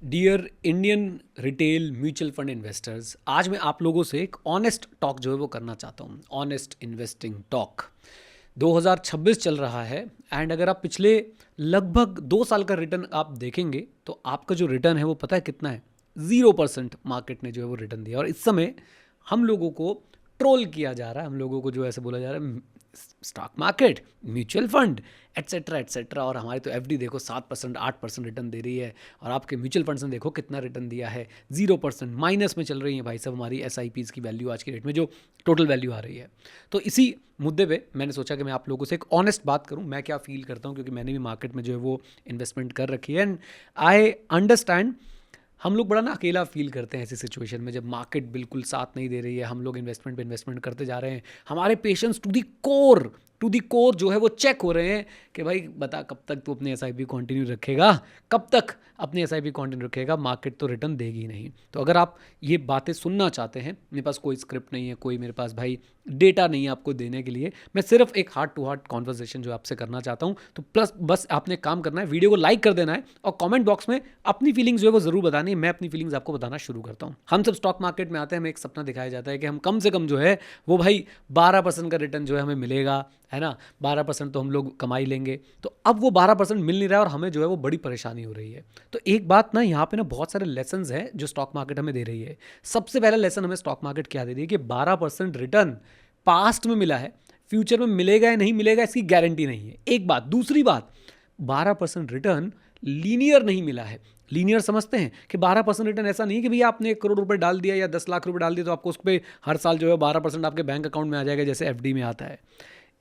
Dear Indian retail mutual fund investors, आज मैं आप लोगों से एक ऑनेस्ट टॉक जो है वो करना चाहता हूँ। Honest investing talk. 2026 चल रहा है एंड अगर आप पिछले लगभग 2 साल का रिटर्न आप देखेंगे तो आपका जो रिटर्न है वो पता है कितना है? 0% मार्केट ने जो है वो रिटर्न दिया। और इस समय हम लोगों को ट्रोल किया जा रहा है, हम लोगों को जो ऐसे बोला जा रहा है stock market, mutual fund, etcetera etcetera. और हमारी तो एफडी देखो 7% 8% रिटर्न दे रही है और आपके म्यूचुअल फंड्स ने देखो कितना रिटर्न दिया है, 0% माइनस में चल रही है भाई साहब हमारी एसआईपीज़ की वैल्यू आज की डेट में, जो टोटल वैल्यू आ रही है। तो इसी मुद्दे पे मैंने सोचा कि मैं आप लोगों से एक ऑनेस्ट बात करूं, मैं क्या फील करता हूं, क्योंकि मैंने भी मार्केट में जो है वो इन्वेस्टमेंट कर रखी है एंड आई अंडरस्टैंड। हम लोग बड़ा ना अकेला फील करते हैं ऐसी सिचुएशन में, जब मार्केट बिल्कुल साथ नहीं दे रही है, हम लोग इन्वेस्टमेंट पे इन्वेस्टमेंट करते जा रहे हैं, हमारे पेशेंस टू दी कोर जो है वो चेक हो रहे हैं कि भाई बता कब तक तू अपनी एसआईपी कंटिन्यू रखेगा, कब तक अपनी एसआईपी कंटिन्यू रखेगा, मार्केट तो रिटर्न देगी ही नहीं। तो अगर आप ये बातें सुनना चाहते हैं, मेरे पास कोई स्क्रिप्ट नहीं है, कोई मेरे पास भाई डेटा नहीं है आपको देने के लिए, मैं सिर्फ एक हार्ट टू हार्ट कॉन्वर्सेशन जो आपसे करना चाहता हूँ। तो प्लस बस आपने काम करना है, वीडियो को लाइक कर देना है और कमेंट बॉक्स में अपनी फीलिंग्स जो है वो ज़रूर बतानी है। मैं अपनी फीलिंग्स आपको बताना शुरू करता हूँ। हम सब स्टॉक मार्केट में आते हैं, हमें एक सपना दिखाया जाता है कि हम कम से कम जो है वो भाई 12% का रिटर्न जो है हमें मिलेगा, है ना, 12% तो हम लोग कमाई लेंगे। तो अब वो 12% मिल नहीं रहा है और हमें जो है वो बड़ी परेशानी हो रही है। तो एक बात ना, यहाँ पे ना बहुत सारे लेसन्स हैं जो स्टॉक मार्केट हमें दे रही है। सबसे पहला लेसन हमें स्टॉक मार्केट क्या दे रही है कि 12% रिटर्न पास्ट में मिला है, फ्यूचर में मिलेगा या नहीं मिलेगा इसकी गारंटी नहीं है। एक बात। दूसरी बात, 12% रिटर्न लीनियर नहीं मिला है। लीनियर समझते हैं कि 12% रिटर्न ऐसा नहीं कि भैया आपने 1 करोड़ रुपए डाल दिया या 10 लाख रुपए डाल दिया तो आपको उस पर हर साल जो है 12% आपके बैंक अकाउंट में आ जाएगा, जैसे एफडी में आता है।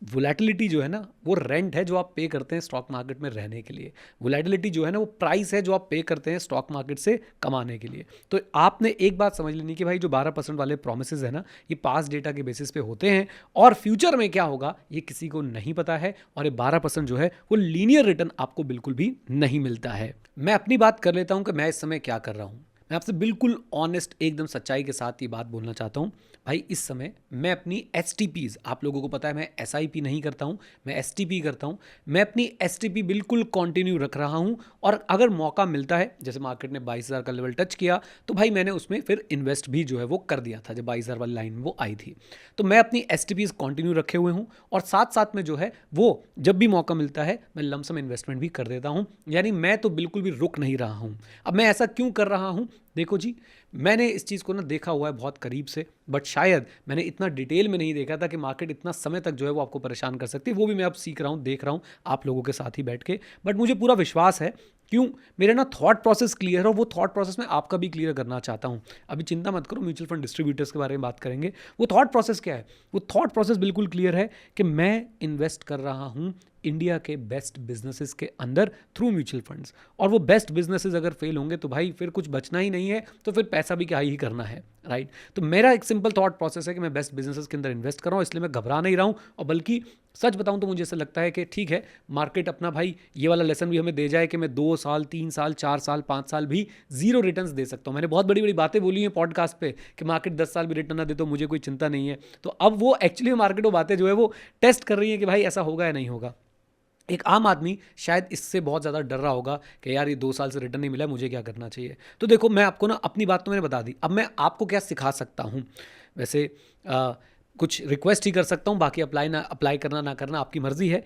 वोलेटिलिटी जो है ना, वो रेंट है जो आप पे करते हैं स्टॉक मार्केट में रहने के लिए। वोलेटिलिटी जो है ना, वो प्राइस है जो आप पे करते हैं स्टॉक मार्केट से कमाने के लिए। तो आपने एक बात समझ लेनी कि भाई जो 12% वाले प्रोमिसेस है ना, ये पास डेटा के बेसिस पे होते हैं और फ्यूचर में क्या होगा ये किसी को नहीं पता है। और ये 12% जो है वो लीनियर रिटर्न आपको बिल्कुल भी नहीं मिलता है। मैं अपनी बात कर लेता हूँ कि मैं इस समय क्या कर रहा हूँ। मैं आपसे बिल्कुल ऑनेस्ट, एकदम सच्चाई के साथ ये बात बोलना चाहता हूँ। भाई इस समय मैं अपनी एस, आप लोगों को पता है मैं एसआईपी नहीं करता हूँ, मैं एस करता हूँ। मैं अपनी एस बिल्कुल कंटिन्यू रख रहा हूँ और अगर मौका मिलता है, जैसे मार्केट ने 22,000 का लेवल टच किया तो भाई मैंने उसमें फिर इन्वेस्ट भी जो है वो कर दिया था जब 22,000 वाली लाइन वो आई थी। तो मैं अपनी एस कंटिन्यू रखे हुए हूँ और साथ साथ में जो है वो जब भी मौका मिलता है मैं लमसम इन्वेस्टमेंट भी कर देता हूँ। यानी मैं तो बिल्कुल भी रुक नहीं रहा हूँ। अब मैं ऐसा क्यों कर रहा हूँ? देखो जी, मैंने इस चीज़ को ना देखा हुआ है बहुत करीब से, बट शायद मैंने इतना डिटेल में नहीं देखा था कि मार्केट इतना समय तक जो है वो आपको परेशान कर सकती है। वो भी मैं अब सीख रहा हूँ, देख रहा हूँ आप लोगों के साथ ही बैठ के। बट मुझे पूरा विश्वास है, क्यों, मेरा ना थॉट प्रोसेस क्लियर है और वो थॉट प्रोसेस मैं आपका भी क्लियर करना चाहता हूँ। अभी चिंता मत करो, म्यूचुअल फंड डिस्ट्रीब्यूटर्स के बारे में बात करेंगे। वो थॉट प्रोसेस क्या है? वो थॉट प्रोसेस बिल्कुल क्लियर है कि मैं इन्वेस्ट कर रहा हूँ इंडिया के बेस्ट बिजनेसेस के अंदर थ्रू म्यूचुअल फंड्स। और वो बेस्ट बिजनेसेस अगर फेल होंगे तो भाई फिर कुछ बचना ही नहीं है, तो फिर पैसा भी क्या ही करना है, राइट? तो मेरा एक सिंपल थॉट प्रोसेस है कि मैं बेस्ट बिजनेसेस के अंदर इन्वेस्ट कर रहा हूँ, इसलिए मैं घबरा नहीं रहा हूँ। और बल्कि सच बताऊं तो मुझे ऐसा लगता है कि ठीक है, मार्केट अपना भाई ये वाला लेसन भी हमें दे जाए कि मैं 2 साल 3 साल 4 साल 5 साल भी जीरो रिटर्न्स दे सकता हूं। मैंने बहुत बड़ी बड़ी बातें बोली हैं पॉडकास्ट पे कि मार्केट 10 साल भी रिटर्न ना दे तो मुझे कोई चिंता नहीं है। तो अब वो एक्चुअली मार्केट वो बातें जो है वो टेस्ट कर रही है कि भाई ऐसा होगा या नहीं होगा। एक आम आदमी शायद इससे बहुत ज़्यादा डर रहा होगा कि यार ये 2 साल से रिटर्न नहीं मिला, मुझे क्या करना चाहिए। तो देखो, मैं आपको ना अपनी बात तो मैंने बता दी, अब मैं आपको क्या सिखा सकता हूँ। वैसे कुछ रिक्वेस्ट ही कर सकता हूँ, बाकी अप्लाई करना ना करना आपकी मर्ज़ी है।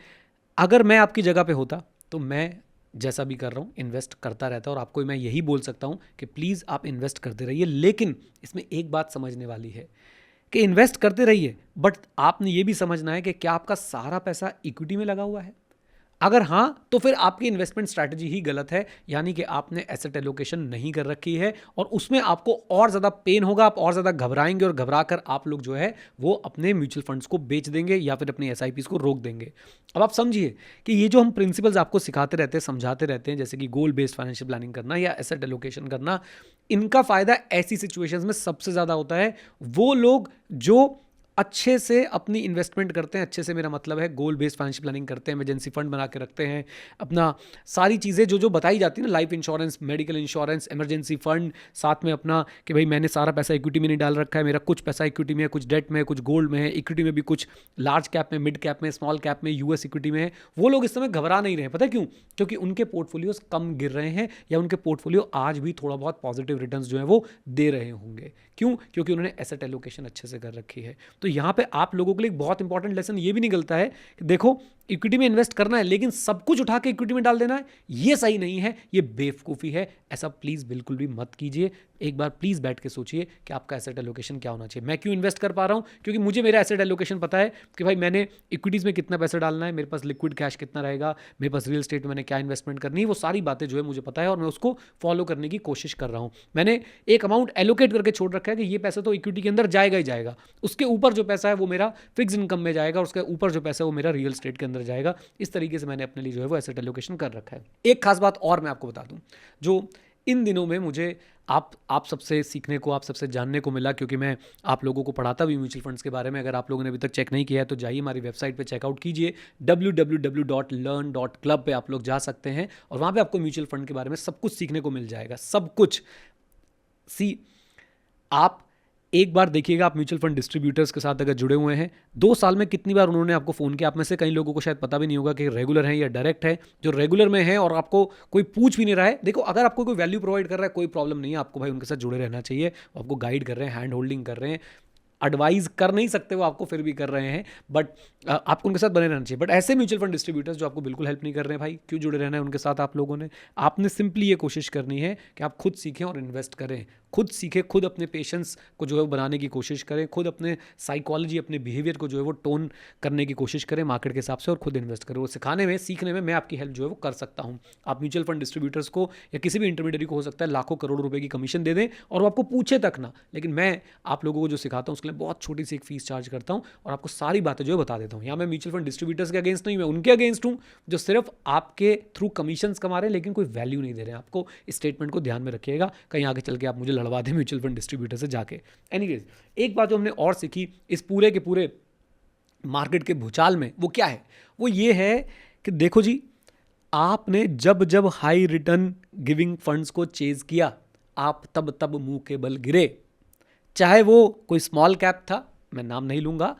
अगर मैं आपकी जगह पे होता तो मैं जैसा भी कर रहा हूँ इन्वेस्ट करता रहता, और आपको मैं यही बोल सकता हूँ कि प्लीज़ आप इन्वेस्ट करते रहिए। लेकिन इसमें एक बात समझने वाली है कि इन्वेस्ट करते रहिए, बट आपने ये भी समझना है कि क्या आपका सारा पैसा इक्विटी में लगा हुआ है। अगर हाँ, तो फिर आपकी इन्वेस्टमेंट स्ट्रैटेजी ही गलत है, यानी कि आपने एसेट एलोकेशन नहीं कर रखी है और उसमें आपको और ज़्यादा पेन होगा, आप और ज़्यादा घबराएंगे और घबरा कर आप लोग जो है वो अपने म्यूचुअल फंड्स को बेच देंगे या फिर अपनी एसआईपीज़ को रोक देंगे। अब आप समझिए कि ये जो हम प्रिंसिपल्स आपको सिखाते रहते हैं, समझाते रहते हैं, जैसे कि गोल बेस्ड फाइनेंशियल प्लानिंग करना या एसेट एलोकेशन करना, इनका फ़ायदा ऐसी सिचुएशंस में सबसे ज़्यादा होता है वो लोग जो अच्छे से अपनी इन्वेस्टमेंट करते हैं। अच्छे से मेरा मतलब है गोल बेस्ड फाइनेंशियल प्लानिंग करते हैं, इमरजेंसी फंड बना के रखते हैं, अपना सारी चीज़ें जो जो बताई जाती है ना, life insurance, medical insurance, emergency fund, साथ में अपना कि भाई मैंने सारा पैसा इक्विटी में नहीं डाल रखा है, मेरा कुछ पैसा इक्विटी में है, कुछ डेट में है, कुछ गोल्ड में है, इक्विटी में भी कुछ लार्ज कैप में, मिड कैप में, स्मॉल कैप में, यूएस इक्विटी में है। वो लोग इस समय घबरा नहीं रहे हैं। पता है क्यों? क्योंकि उनके पोर्टफोलियोज कम गिर रहे हैं या उनके पोर्टफोलियो आज भी थोड़ा बहुत पॉजिटिव रिटर्न्स जो है वो दे रहे होंगे। क्यों? क्योंकि उन्होंने एसेट एलोकेशन अच्छे से कर रखी है। तो यहाँ पे आप लोगों के लिए बहुत इंपॉर्टेंट लेसन ये भी निकलता है कि देखो, इक्विटी में इन्वेस्ट करना है लेकिन सब कुछ उठा के इक्विटी में डाल देना है, ये सही नहीं है, ये बेवकूफ़ी है। ऐसा प्लीज़ बिल्कुल भी मत कीजिए। एक बार प्लीज़ बैठ के सोचिए कि आपका एसेट एलोकेशन क्या होना चाहिए। मैं क्यों इन्वेस्ट कर पा रहा हूँ? क्योंकि मुझे मेरा एसेट एलोकेशन पता है कि भाई मैंने इक्विटीज़ में कितना पैसा डालना है, मेरे पास लिक्विड कैश कितना रहेगा, मेरे पास रियल एस्टेट में मैंने क्या इन्वेस्टमेंट करनी है, वो सारी बातें जो है मुझे पता है और मैं उसको फॉलो करने की कोशिश कर रहा हूँ। मैंने एक अमाउंट एलोकेट करके छोड़ रखा है कि ये पैसा तो इक्विटी के अंदर जाएगा ही जाएगा, उसके ऊपर जो पैसा है वो मेरा फिक्स इनकम में जाएगा, उसके ऊपर जो पैसा है वो मेरा रियल एस्टेट के अंदर जाएगा। इस तरीके से मैंने अपने लिए जो है वो एसेट एलोकेशन कर रखा है। एक खास बात और मैं आपको बता दूं, जो इन दिनों में मुझे आप सबसे सीखने को, आप सबसे जानने को मिला, क्योंकि मैं आप लोगों को पढ़ाता भी म्यूचुअल फंड्स के बारे में। अगर आप लोगों ने अभी तक चेक नहीं किया है तो जाइए हमारी वेबसाइट पे चेकआउट कीजिए, www.learn.club पे आप लोग जा सकते हैं और वहाँ पे आपको म्यूचुअल फंड के बारे में सब कुछ सीखने को मिल जाएगा। सब कुछ आप एक बार देखिएगा, आप म्यूचुअल फंड डिस्ट्रीब्यूटर्स के साथ अगर जुड़े हुए हैं, 2 साल में कितनी बार उन्होंने आपको फ़ोन किया। आप में से कई लोगों को शायद पता भी नहीं होगा कि रेगुलर है या डायरेक्ट है। जो रेगुलर में है और आपको कोई पूछ भी नहीं रहा है, देखो अगर आपको कोई वैल्यू प्रोवाइड कर रहा है कोई प्रॉब्लम नहीं है, आपको भाई उनके साथ जुड़े रहना चाहिए। आपको गाइड कर रहे हैं, हैंड होल्डिंग कर रहे हैं, एडवाइज कर नहीं सकते वो आपको, फिर भी कर रहे हैं, बट आपको उनके साथ बने रहना चाहिए। बट ऐसे म्यूचुअल फंड डिस्ट्रीब्यूटर्स जो आपको बिल्कुल हेल्प नहीं कर रहे हैं, भाई क्यों जुड़े रहना है उनके साथ आप लोगों ने? आपने सिंपली ये कोशिश करनी है कि आप खुद सीखें और इन्वेस्ट करें, खुद सीखें, खुद अपने पेशेंस को जो है वो बनाने की कोशिश करें, खुद अपने साइकोलॉजी, अपने बिहेवियर को जो है वो टोन करने की कोशिश करें मार्केट के हिसाब से और खुद इन्वेस्ट करें। वो सिखाने में, सीखने में मैं आपकी हेल्प जो है वो कर सकता हूँ। आप म्यूचुअल फंड डिस्ट्रीब्यूटर्स को या किसी भी इंटरमीडियरी को, हो सकता है लाखों करोड़ों रुपए की कमीशन दे दें और वो आपको पूछे तक ना, लेकिन मैं आप लोगों को जो सिखाता हूँ उसके लिए बहुत छोटी सी एक फीस चार्ज करता हूँ और आपको सारी बातें जो है बता देता हूँ। यहाँ मैं म्यूचुअल फंड डिस्ट्रीब्यूटर्स के अगेंस्ट नहीं, मैं उनके अगेंस्ट हूँ जो सिर्फ आपके थ्रू कमीशंस कमा रहे हैं लेकिन कोई वैल्यू नहीं दे रहे हैं आपको। इस स्टेटमेंट को ध्यान में रखिएगा, कहीं आगे चल के आप मुझे लड़वा दें म्यूचुअल फंड डिस्ट्रीब्यूटर से जाके। एनीवेज, एक बात जो हमने और सीखी इस पूरे के पूरे मार्केट के भूचाल में, वो क्या है? वो ये है कि देखो जी, आपने जब जब हाई रिटर्न गिविंग फंड्स को चेज किया, आप तब तब मुंह के बल गिरे। चाहे वो कोई स्मॉल कैप था, मैं नाम नहीं लूंगा,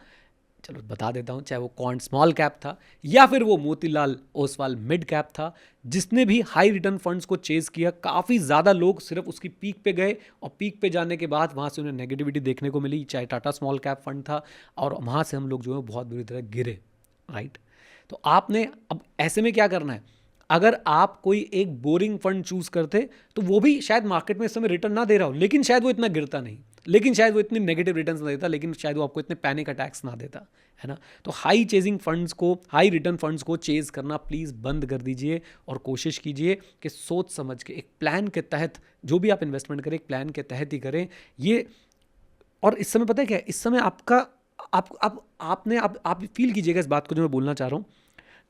चलो बता देता हूं, चाहे वो क्वांट स्मॉल कैप था या फिर वो मोतीलाल ओसवाल मिड कैप था, जिसने भी हाई रिटर्न फंड्स को चेज किया, काफ़ी ज़्यादा लोग सिर्फ उसकी पीक पे गए और पीक पे जाने के बाद वहाँ से उन्हें नेगेटिविटी देखने को मिली। चाहे टाटा स्मॉल कैप फंड था और वहाँ से हम लोग जो है बहुत बुरी तरह गिरे, राइट? तो आपने अब ऐसे में क्या करना है? अगर आप कोई एक बोरिंग फंड चूज करते तो वो भी शायद मार्केट में इस समय रिटर्न ना दे रहा हो, लेकिन शायद वो इतना गिरता नहीं, लेकिन शायद वो इतनी नेगेटिव रिटर्न्स ना देता, लेकिन शायद वो आपको इतने पैनिक अटैक्स ना देता, है ना? तो हाई चेजिंग फंड्स को, हाई रिटर्न फंड्स को चेज करना प्लीज़ बंद कर दीजिए और कोशिश कीजिए कि सोच समझ के एक प्लान के तहत जो भी आप इन्वेस्टमेंट करें, एक प्लान के तहत ही करें ये। और इस समय पता है क्या है? इस समय आपका आप फील कीजिएगा इस बात को जो मैं बोलना चाह रहा हूँ,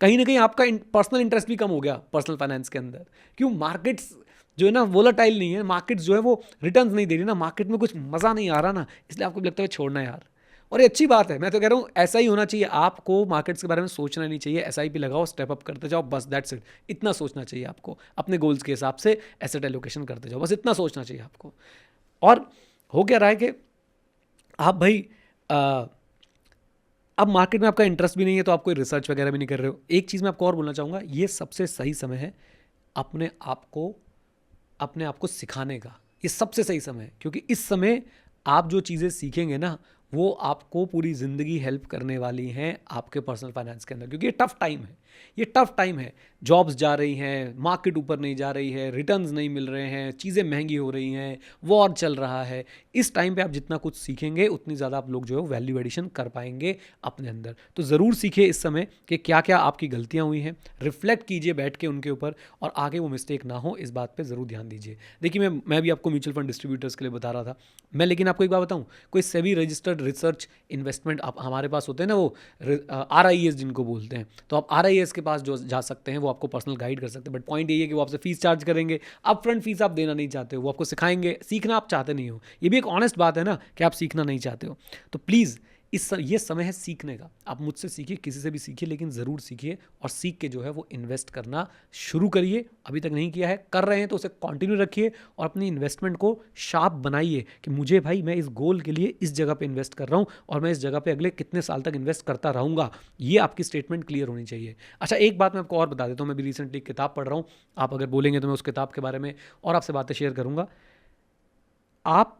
कहीं ना कहीं आपका पर्सनल इंटरेस्ट भी कम हो गया पर्सनल फाइनेंस के अंदर। क्यों? मार्केट्स जो है ना वोलेटाइल नहीं है, मार्केट्स जो है वो रिटर्न्स नहीं दे रही ना, मार्केट में कुछ मज़ा नहीं आ रहा ना, इसलिए आपको लगता है छोड़ना यार। और ये अच्छी बात है, मैं तो कह रहा हूँ ऐसा ही होना चाहिए। आपको मार्केट्स के बारे में सोचना नहीं चाहिए, एसआईपी लगाओ, स्टेप अप करते जाओ, बस दैट्स इट। इतना सोचना चाहिए आपको, अपने गोल्स के हिसाब से एसेट एलोकेशन करते जाओ, बस इतना सोचना चाहिए आपको। और हो क्या रहा है कि आप भाई अब मार्केट में आपका इंटरेस्ट भी नहीं है तो आप कोई रिसर्च वगैरह भी नहीं कर रहे हो। एक चीज़ मैं आपको और बोलना चाहूँगा, ये सबसे सही समय है अपने आप को सिखाने का। ये सबसे सही समय है, क्योंकि इस समय आप जो चीज़ें सीखेंगे ना वो आपको पूरी ज़िंदगी हेल्प करने वाली हैं आपके पर्सनल फाइनेंस के अंदर। क्योंकि ये टफ टाइम है, ये टफ टाइम है। जॉब्स जा रही हैं, मार्केट ऊपर नहीं जा रही है, रिटर्न्स नहीं मिल रहे हैं, चीज़ें महंगी हो रही हैं, वॉर चल रहा है। इस टाइम पे आप जितना कुछ सीखेंगे उतनी ज़्यादा आप लोग जो है वैल्यू एडिशन कर पाएंगे अपने अंदर। तो ज़रूर सीखिए इस समय कि क्या क्या आपकी गलतियाँ हुई हैं, रिफ्लेक्ट कीजिए बैठ के उनके ऊपर, और आगे वो मिस्टेक ना हो इस बात पर ज़रूर ध्यान दीजिए। देखिए मैं भी आपको म्यूचुअल फंड डिस्ट्रीब्यूटर्स के लिए बता रहा था, मैं लेकिन आपको एक बात बताऊँ, कोई सेबी रजिस्टर्ड रिसर्च इन्वेस्टमेंट आप हमारे पास होते हैं ना, वो RIAs जिनको बोलते हैं, तो आप RIAs के पास जो जा सकते हैं, वो आपको पर्सनल गाइड कर सकते हैं। बट पॉइंट यही है कि वो आपसे फीस चार्ज करेंगे, अप फ्रंट फीस आप देना नहीं चाहते हो, वो आपको सिखाएंगे, सीखना आप चाहते नहीं हो। ये भी एक ऑनेस्ट बात है ना कि आप सीखना नहीं चाहते हो। तो प्लीज़ ये समय है सीखने का। आप मुझसे सीखिए, किसी से भी सीखिए, लेकिन ज़रूर सीखिए और सीख के जो है वो इन्वेस्ट करना शुरू करिए। अभी तक नहीं किया है, कर रहे हैं तो उसे कंटिन्यू रखिए और अपनी इन्वेस्टमेंट को शार्प बनाइए कि मुझे भाई मैं इस गोल के लिए इस जगह पे इन्वेस्ट कर रहा हूँ और मैं इस जगह पे अगले कितने साल तक इन्वेस्ट करता रहूँगा। ये आपकी स्टेटमेंट क्लियर होनी चाहिए। अच्छा, एक बात मैं आपको और बता देता हूँ, मैं भी रिसेंटली एक किताब पढ़ रहा हूँ। आप अगर बोलेंगे तो मैं उस किताब के बारे में और आपसे बातें शेयर करूँगा। आप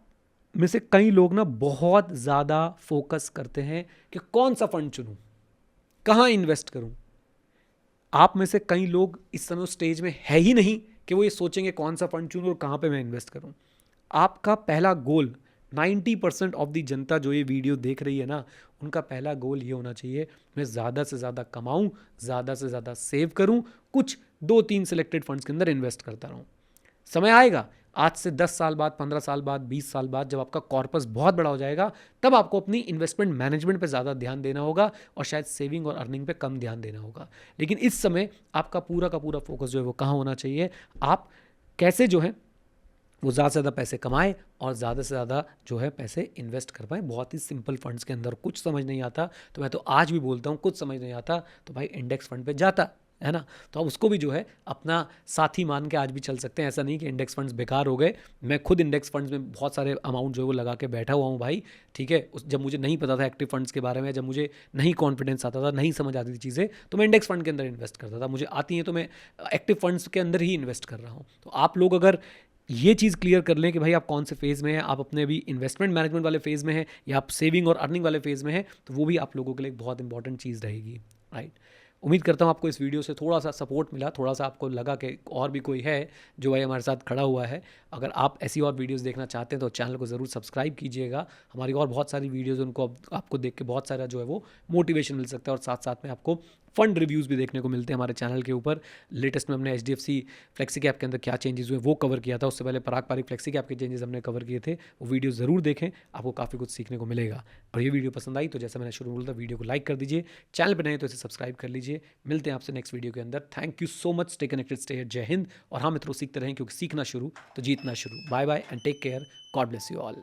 में से कई लोग ना बहुत ज़्यादा फोकस करते हैं कि कौन सा फंड चुनूं, कहाँ इन्वेस्ट करूं। आप में से कई लोग इस समय उस स्टेज में है ही नहीं कि वो ये सोचेंगे कौन सा फंड चुनूं और कहाँ पे मैं इन्वेस्ट करूं। आपका पहला गोल, 90% ऑफ दी जनता जो ये वीडियो देख रही है ना, उनका पहला गोल ये होना चाहिए, मैं ज़्यादा से ज़्यादा कमाऊं, ज़्यादा से ज़्यादा सेव करूं, कुछ 2-3 सिलेक्टेड फंड्स के अंदर इन्वेस्ट करता रहूं। समय आएगा आज से 10 साल बाद, 15 साल बाद, 20 साल बाद, जब आपका कॉर्पस बहुत बड़ा हो जाएगा, तब आपको अपनी इन्वेस्टमेंट मैनेजमेंट पे ज़्यादा ध्यान देना होगा और शायद सेविंग और अर्निंग पे कम ध्यान देना होगा। लेकिन इस समय आपका पूरा का पूरा फोकस जो है वो कहाँ होना चाहिए, आप कैसे जो है वो ज़्यादा से ज़्यादा पैसे कमाएं और ज़्यादा से ज़्यादा जो है पैसे इन्वेस्ट कर पाएँ बहुत ही सिंपल फंड्स के अंदर। कुछ समझ नहीं आता तो मैं तो आज भी बोलता हूँ, कुछ समझ नहीं आता तो भाई इंडेक्स फंड पे जाता है ना। तो आप उसको भी जो है अपना साथी मान के आज भी चल सकते हैं। ऐसा नहीं कि इंडेक्स फंड्स बेकार हो गए। मैं खुद इंडेक्स फंड्स में बहुत सारे अमाउंट जो है वो लगा के बैठा हुआ हूँ भाई, ठीक है। जब मुझे नहीं पता था एक्टिव फंड्स के बारे में, जब मुझे नहीं कॉन्फिडेंस आता था, नहीं समझ आती थी चीज़ें, तो मैं इंडेक्स फंड के अंदर इन्वेस्ट करता था। मुझे आती हैं तो मैं एक्टिव फंड्स के अंदर ही इन्वेस्ट कर रहा हूँ। तो आप लोग अगर ये चीज़ क्लियर कर लें कि भाई आप कौन से फेज़ में हैं, आप अपने अभी इन्वेस्टमेंट मैनेजमेंट वाले फेज़ में हैं या आप सेविंग और अर्निंग वाले फेज़ में हैं, तो वो भी आप लोगों के लिए एक बहुत इंपॉर्टेंट चीज़ रहेगी, राइट। उम्मीद करता हूँ आपको इस वीडियो से थोड़ा सा सपोर्ट मिला, थोड़ा सा आपको लगा कि और भी कोई है जो भाई हमारे साथ खड़ा हुआ है। अगर आप ऐसी और वीडियोस देखना चाहते हैं तो चैनल को ज़रूर सब्सक्राइब कीजिएगा। हमारी और बहुत सारी वीडियोस उनको आपको देख के बहुत सारा जो है वो मोटिवेशन मिल सकता है और साथ साथ में आपको फंड रिव्यूज़ भी देखने को मिलते हैं हमारे चैनल के ऊपर। लेटेस्ट में हमने HDFC फ्लेक्सी कैप के अंदर क्या चेंजेस हुए वो कवर किया था। उससे पहले पराग पारिक फ्लेक्सी कैप के चेंजेस हमने कवर किए थे। वो वीडियो ज़रूर देखें, आपको काफ़ी कुछ सीखने को मिलेगा। और ये वीडियो पसंद आई तो जैसा मैंने शुरू में बोला था, वीडियो को लाइक कर दीजिए, चैनल पर नए तो इसे सब्सक्राइब कर लीजिए। मिलते हैं आपसे नेक्स्ट वीडियो के अंदर। Thank you so much, stay connected, stay here. जय हिंद। और हाँ मित्रों, सीखते रहें क्योंकि सीखना शुरू तो जीतना शुरू। Bye bye and take care. God bless you all.